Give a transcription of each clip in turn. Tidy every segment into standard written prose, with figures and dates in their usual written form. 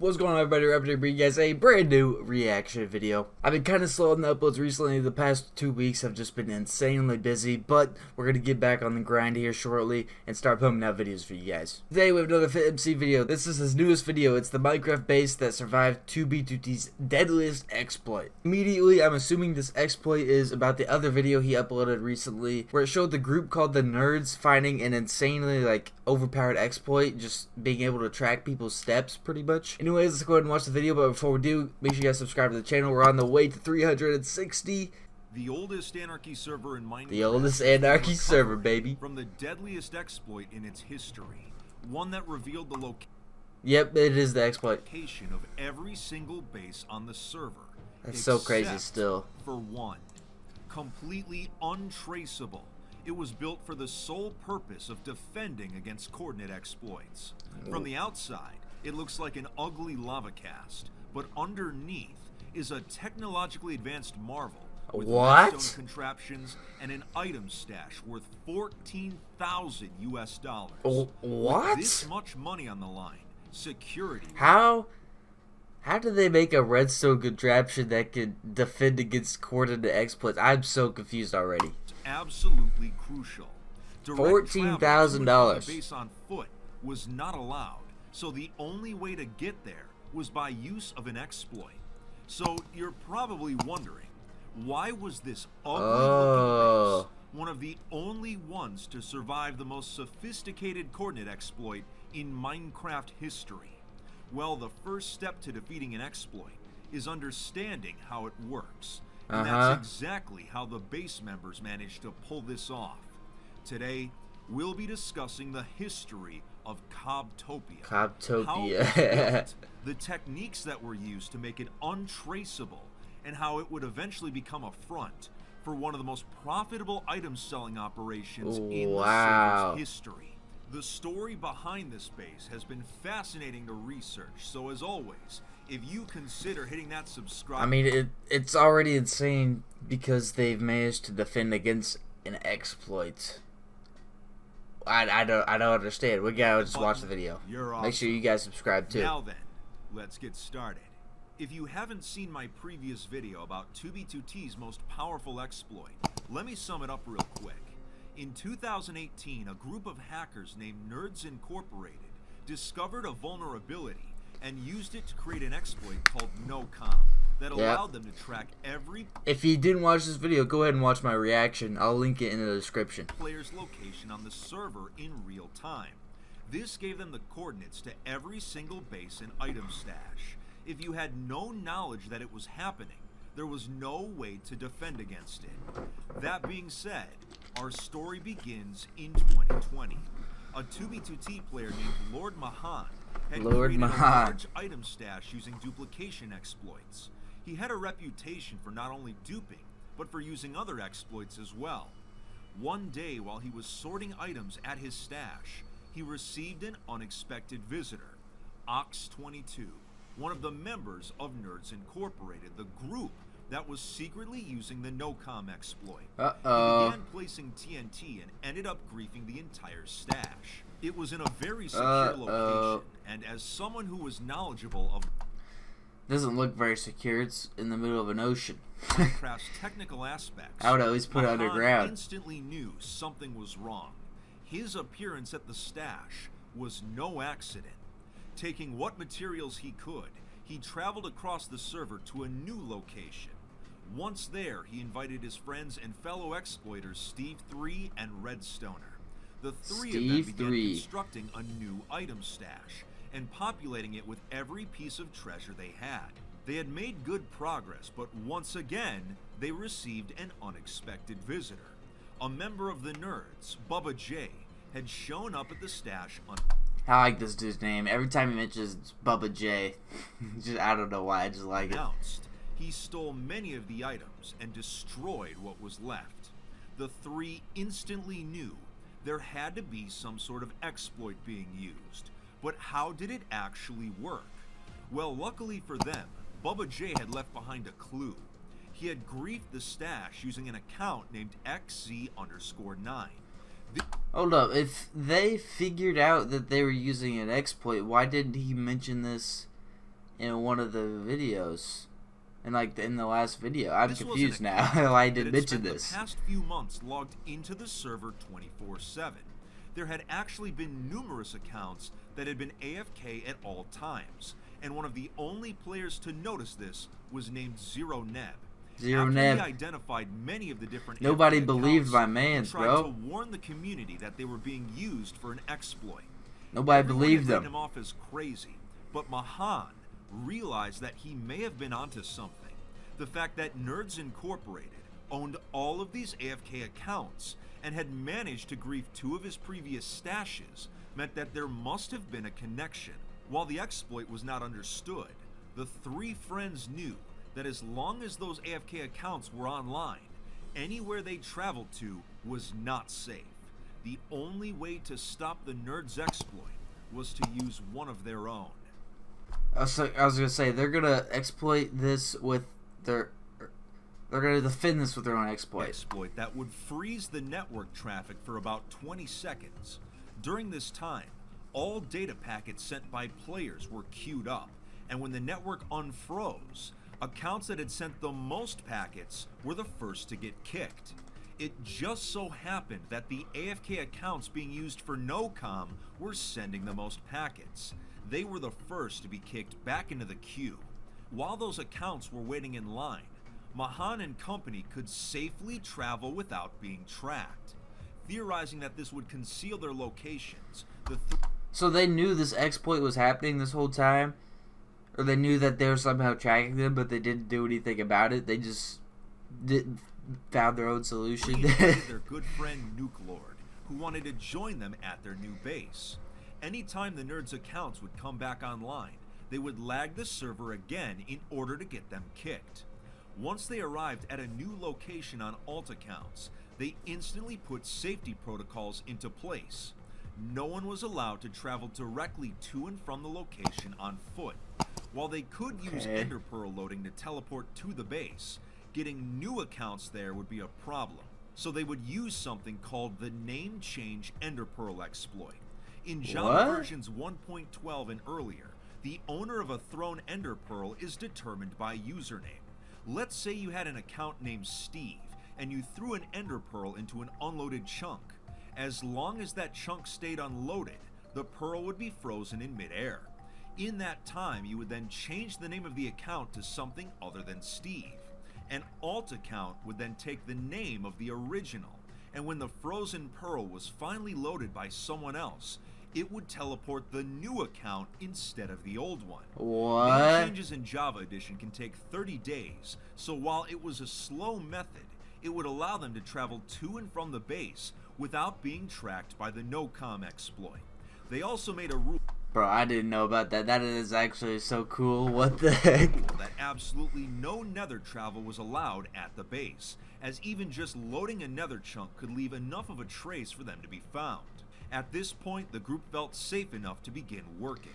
What's going on, everybody? We're to bring you guys a brand new reaction video. I've been kind of slow on the uploads recently. The past 2 weeks have just been insanely busy, but we're going to get back on the grind here shortly and start pumping out videos for you guys. Today we have another fitmc video. This is his newest video. It's the Minecraft base that survived 2B2T's deadliest exploit. Immediately, I'm assuming this exploit is about the other video he uploaded recently, where it showed the group called the Nerds finding an insanely overpowered exploit, just being able to track people's steps pretty much. Anyways, let's go ahead and watch the video, but before we do, make sure you guys subscribe to the channel. We're on the way to 360. The oldest anarchy server in Minecraft. The oldest anarchy server, baby. From the deadliest exploit in its history. One that revealed the location. Yep, it is the exploit. Of every single base on the server. That's so crazy still. For one. Completely untraceable. It was built for the sole purpose of defending against coordinate exploits. From the outside, it looks like an ugly lava cast, but underneath is a technologically advanced marvel with redstone contraptions and an item stash worth 14,000 US dollars. What? With this much money on the line, security. How do they make a redstone contraption that can defend against coordinate exploits? I'm so confused already. Absolutely crucial. $14,000. The base on foot was not allowed, so the only way to get there was by use of an exploit. So you're probably wondering, why was this ugly-looking base one of the only ones to survive the most sophisticated coordinate exploit in Minecraft history? Well, the first step to defeating an exploit is understanding how it works. And that's exactly how the base members managed to pull this off. Today, we'll be discussing the history of Cobtopia. How it was built, the techniques that were used to make it untraceable, and how it would eventually become a front for one of the most profitable item selling operations in the server's history. The story behind this base has been fascinating to research, so as always, if you consider hitting that subscribe... I mean, it's already insane because they've managed to defend against an exploit. I don't understand. We gotta just watch the video. Make sure you guys subscribe too. Now then, let's get started. If you haven't seen my previous video about 2B2T's most powerful exploit, let me sum it up real quick. In 2018, a group of hackers named Nerds Incorporated discovered a vulnerability and used it to create an exploit called NoCom that allowed them to track every... If you didn't watch this video, go ahead and watch my reaction. I'll link it in the description. ...player's location on the server in real time. This gave them the coordinates to every single base and item stash. If you had no knowledge that it was happening, there was no way to defend against it. That being said, our story begins in 2020. A 2B2T player named Lord Mahan had created a large item stash using duplication exploits. He had a reputation for not only duping, but for using other exploits as well. One day, while he was sorting items at his stash, he received an unexpected visitor, Ox22, one of the members of Nerds Incorporated, the group that was secretly using the NoCom exploit. He began placing TNT and ended up griefing the entire stash. It was in a very secure location, and as someone who was knowledgeable of... Doesn't look very secure. It's in the middle of an ocean. Minecraft's technical aspects. I would always put it underground. Instantly knew something was wrong. His appearance at the stash was no accident. Taking what materials he could, he traveled across the server to a new location. Once there, he invited his friends and fellow exploiters Steve 3 and Redstoner. The three of them began constructing a new item stash and populating it with every piece of treasure they had. They had made good progress, but once again, they received an unexpected visitor. A member of the Nerds, Bubba J, had shown up at the stash on... I like this dude's name. Every time he mentions Bubba J, just, I don't know why, I just like it. He stole many of the items and destroyed what was left. The three instantly knew there had to be some sort of exploit being used. But how did it actually work? Well, luckily for them, Bubba J had left behind a clue. He had griefed the stash using an account named XZ_9. Hold up, if they figured out that they were using an exploit, why didn't he mention this in one of the videos. And like in the last video, I'm confused now. I didn't mention this. The past few months logged into the server 24/7. There had actually been numerous accounts that had been AFK at all times, and one of the only players to notice this was named Zero Neb. Zero After Neb. he identified many of the different Nobody AFK believed accounts, my mans, he tried bro. to warn the community that they were being used for an exploit. Nobody Everyone believed had written them. him off as crazy, but Mahan realized that he may have been onto something. The fact that Nerds Incorporated owned all of these AFK accounts and had managed to grief 2 of his previous stashes meant that there must have been a connection. While the exploit was not understood, the 3 friends knew that as long as those AFK accounts were online, anywhere they traveled to was not safe. The only way to stop the Nerds exploit was to use one of their own. So I was gonna say they're gonna exploit this with they're gonna defend this with their own exploit That would freeze the network traffic for about 20 seconds. During this time, all data packets sent by players were queued up, and when the network unfroze, accounts that had sent the most packets were the first to get kicked. It just so happened that the AFK accounts being used for no-com were sending the most packets. They were the first to be kicked back into the queue. While those accounts were waiting in line, Mahan and company could safely travel without being tracked. Theorizing that this would conceal their locations, So they knew this exploit was happening this whole time? Or they knew that they were somehow tracking them, but they didn't do anything about it? They just found their own solution? their good friend Nuke Lord, who wanted to join them at their new base. Anytime the Nerds' accounts would come back online, they would lag the server again in order to get them kicked. Once they arrived at a new location on alt accounts, they instantly put safety protocols into place. No one was allowed to travel directly to and from the location on foot. While they could use Ender Pearl loading to teleport to the base, getting new accounts there would be a problem. So they would use something called the Name Change Ender Pearl exploit. In Java versions 1.12 and earlier, the owner of a thrown Ender Pearl is determined by username. Let's say you had an account named Steve, and you threw an Ender Pearl into an unloaded chunk. As long as that chunk stayed unloaded, the pearl would be frozen in midair. In that time, you would then change the name of the account to something other than Steve. An alt account would then take the name of the original, and when the frozen pearl was finally loaded by someone else, it would teleport the new account instead of the old one. What? Name changes in Java Edition can take 30 days, so while it was a slow method, it would allow them to travel to and from the base without being tracked by the no-com exploit. They also made a rule Bro, I didn't know about that. That is actually so cool. What the heck? that absolutely no nether travel was allowed at the base, as even just loading a nether chunk could leave enough of a trace for them to be found. At this point, the group felt safe enough to begin working.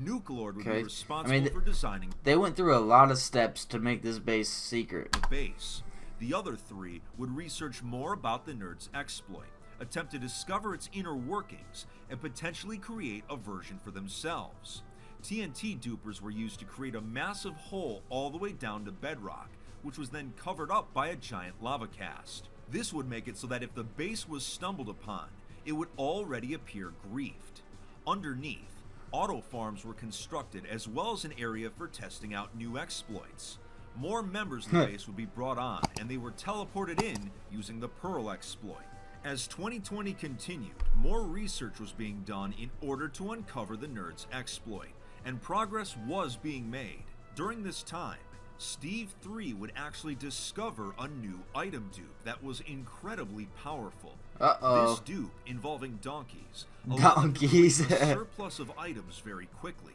Nuke Lord would be responsible for designing they went through a lot of steps to make this base secret. the base. The other 3 would research more about the Nerds' exploit, attempt to discover its inner workings, and potentially create a version for themselves. TNT dupers were used to create a massive hole all the way down to bedrock, which was then covered up by a giant lava cast. This would make it so that if the base was stumbled upon, it would already appear griefed. Underneath, auto farms were constructed as well as an area for testing out new exploits. More members of the base would be brought on, and they were teleported in using the Pearl exploit. As 2020 continued, more research was being done in order to uncover the Nerds' exploit, and progress was being made. During this time, Steve 3 would actually discover a new item dupe that was incredibly powerful. This dupe, involving donkeys, allowed them to produce a surplus of items very quickly.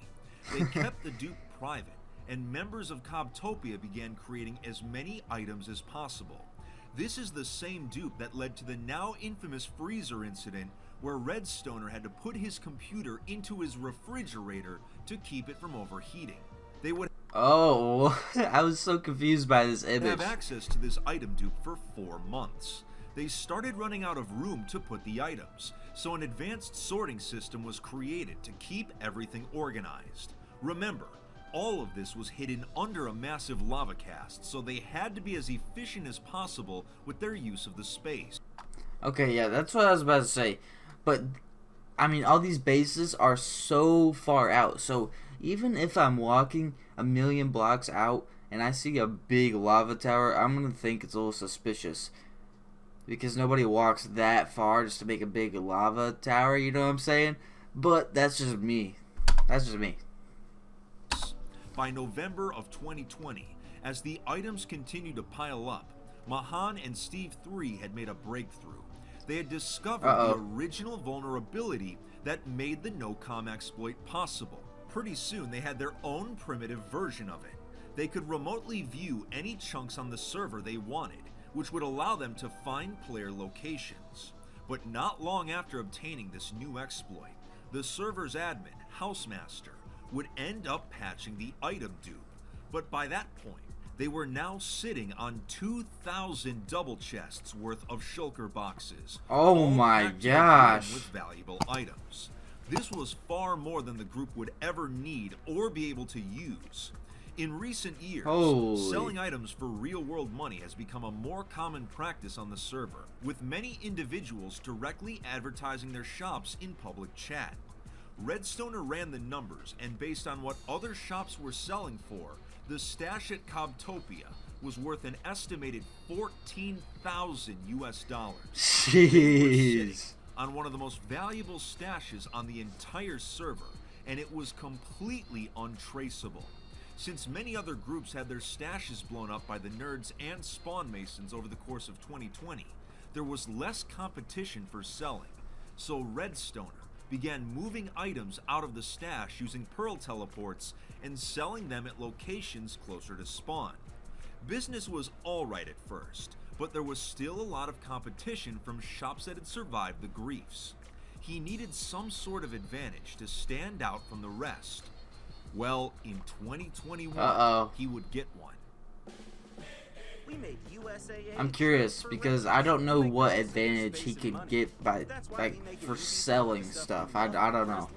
They kept the dupe private, and members of Cobtopia began creating as many items as possible. This is the same dupe that led to the now infamous freezer incident where Redstoner had to put his computer into his refrigerator to keep it from overheating. They would I was so confused by this image. have access to this item dupe for 4 months. They started running out of room to put the items, so an advanced sorting system was created to keep everything organized. Remember, all of this was hidden under a massive lava cast, so they had to be as efficient as possible with their use of the space. Okay, yeah, that's what I was about to say. But, I mean, all these bases are so far out. So, even if I'm walking a million blocks out and I see a big lava tower, I'm going to think it's a little suspicious. Because nobody walks that far just to make a big lava tower, you know what I'm saying? But that's just me. That's just me. By November of 2020, as the items continued to pile up, Mahan and Steve 3 had made a breakthrough. They had discovered the original vulnerability that made the no-com exploit possible. Pretty soon, they had their own primitive version of it. They could remotely view any chunks on the server they wanted, which would allow them to find player locations. But not long after obtaining this new exploit, the server's admin, Housemaster, would end up patching the item dupe. But by that point, they were now sitting on 2,000 double chests worth of shulker boxes. Oh my gosh. With valuable items. This was far more than the group would ever need or be able to use. In recent years, selling items for real-world money has become a more common practice on the server, with many individuals directly advertising their shops in public chat. Redstoner ran the numbers, and based on what other shops were selling for, the stash at Cobtopia was worth an estimated $14,000 US. Jeez. On one of the most valuable stashes on the entire server, and it was completely untraceable. Since many other groups had their stashes blown up by the nerds and spawn masons over the course of 2020, there was less competition for selling. So Redstoner began moving items out of the stash using Pearl teleports and selling them at locations closer to spawn. Business was alright at first, but there was still a lot of competition from shops that had survived the griefs. He needed some sort of advantage to stand out from the rest. Well, in 2021, he would get one. I'm curious because I don't know what advantage he could get by for selling stuff. I don't know.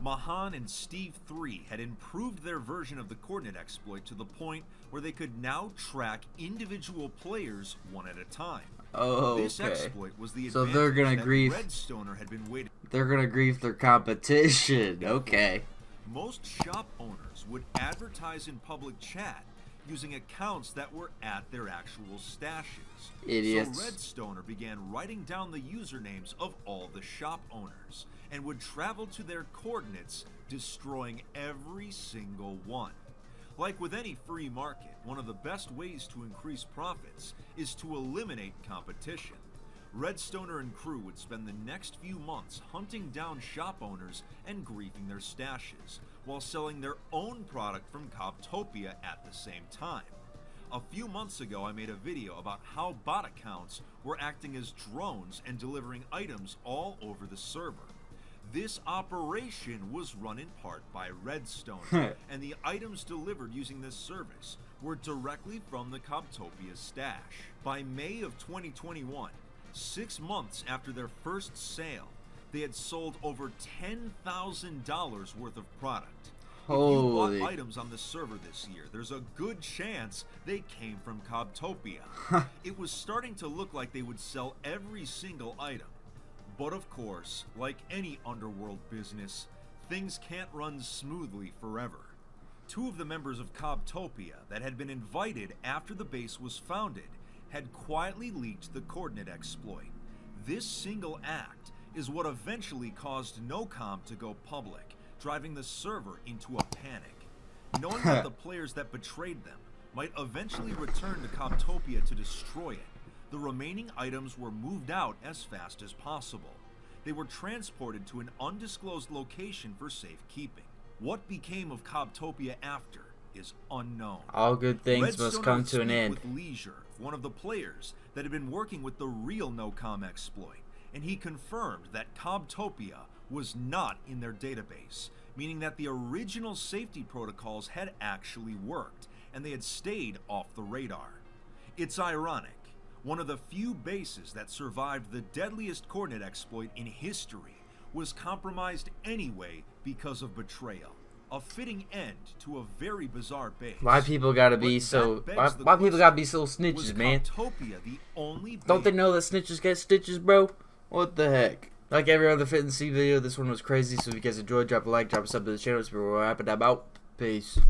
Mahan and Steve 3 had improved their version of the coordinate exploit to the point where they could now track individual players one at a time. This exploit was the so they're gonna grief. Redstoner had been waiting. They're gonna grief their competition. Okay. Most shop owners would advertise in public chat using accounts that were at their actual stashes. Idiots. So Redstoner began writing down the usernames of all the shop owners and would travel to their coordinates, destroying every single one. Like with any free market, one of the best ways to increase profits is to eliminate competition. Redstoner and crew would spend the next few months hunting down shop owners and griefing their stashes, while selling their own product from Cobtopia at the same time. A few months ago, I made a video about how bot accounts were acting as drones and delivering items all over the server. This operation was run in part by Redstoner, and the items delivered using this service were directly from the Cobtopia stash. By May of 2021, 6 months after their first sale, they had sold over $10,000 worth of product. If you bought items on the server this year, there's a good chance they came from Cobtopia. It was starting to look like they would sell every single item. But of course, like any underworld business, things can't run smoothly forever. 2 of the members of Cobtopia that had been invited after the base was founded had quietly leaked the coordinate exploit. This single act is what eventually caused NOCOM to go public, driving the server into a panic. Knowing that the players that betrayed them might eventually return to Cobtopia to destroy it, the remaining items were moved out as fast as possible. They were transported to an undisclosed location for safekeeping. What became of Cobtopia after is unknown. All good things must come to an end. With Leisure, one of the players that had been working with the real NOCOM exploit, and he confirmed that Cobtopia was not in their database, meaning that the original safety protocols had actually worked, and they had stayed off the radar. It's ironic. One of the few bases that survived the deadliest coordinate exploit in history was compromised anyway because of betrayal. a fitting end to a very bizarre base. Why people gotta be But so? that begs Why the people question, gotta be so was snitches, man? Cowtopia the only Don't they base know that snitches get stitches, bro? What the heck? Like every other fitmc video, this one was crazy. So if you guys enjoyed, drop a like, drop a sub to the channel. We'll wrap it up. Peace.